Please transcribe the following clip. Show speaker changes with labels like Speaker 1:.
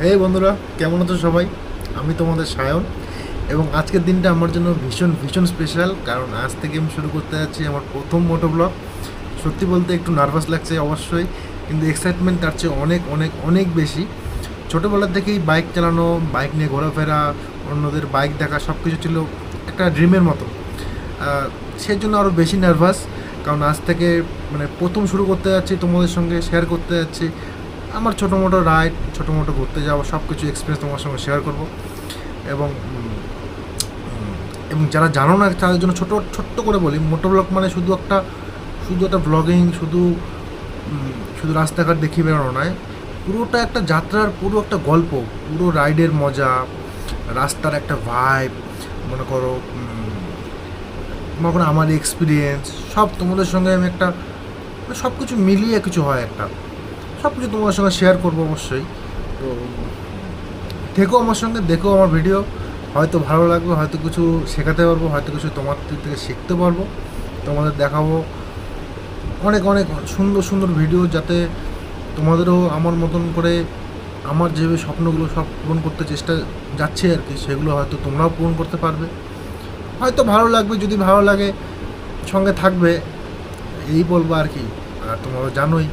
Speaker 1: এই বন্ধুরা, কেমন আছো সবাই? আমি তোমাদের সায়ন। এবং আজকের দিনটা আমার জন্য ভীষণ ভীষণ স্পেশাল, কারণ আজ থেকে আমি শুরু করতে যাচ্ছি আমার প্রথম মোটো ব্লগ। সত্যি বলতে একটু নার্ভাস লাগছে অবশ্যই, কিন্তু এক্সাইটমেন্ট তার চেয়ে অনেক অনেক অনেক বেশি। ছোটোবেলার থেকেই বাইক চালানো, বাইক নিয়ে ঘোরাফেরা, অন্যদের বাইক দেখা সব কিছু ছিল একটা ড্রিমের মতো। সেই জন্য আরও বেশি নার্ভাস, কারণ আজ থেকে মানে প্রথম শুরু করতে যাচ্ছি, তোমাদের সঙ্গে শেয়ার করতে যাচ্ছি আমার ছোটো মোটো রাইড, ছোটো মোটো ঘুরতে যাওয়া, সব কিছু এক্সপিরিয়েন্স তোমার সঙ্গে শেয়ার করব। এবং এবং যারা জানো না তাদের জন্য ছোটো ছোট্ট করে বলি, মোটো ব্লগ মানে শুধু একটা ব্লগিং, শুধু রাস্তাঘাট দেখিয়ে বেরোনো নয়। পুরোটা একটা যাত্রার, পুরো একটা গল্প, পুরো রাইডের মজা, রাস্তার একটা ভাইব, মনে করো আমার এক্সপিরিয়েন্স সব তোমাদের সঙ্গে আমি একটা সব কিছু মিলিয়ে কিছু হয় একটা, সব কিছু তোমাদের সঙ্গে শেয়ার করবো অবশ্যই। তো থেকো আমার সঙ্গে, দেখো আমার ভিডিও, হয়তো ভালো লাগবে, হয়তো কিছু শেখাতে পারবো, হয়তো কিছু তোমার থেকে শিখতে পারবো, তোমাদের দেখাবো অনেক অনেক সুন্দর সুন্দর ভিডিও, যাতে তোমাদেরও আমার মতন করে আমার যে স্বপ্নগুলো সব পূরণ করতে চেষ্টা যাচ্ছে আর কি, সেগুলো হয়তো তোমরাও পূরণ করতে পারবে। হয়তো ভালো লাগবে, যদি ভালো লাগে সঙ্গে থাকবে, এই বলবো আর কি। আর তোমরা জানোই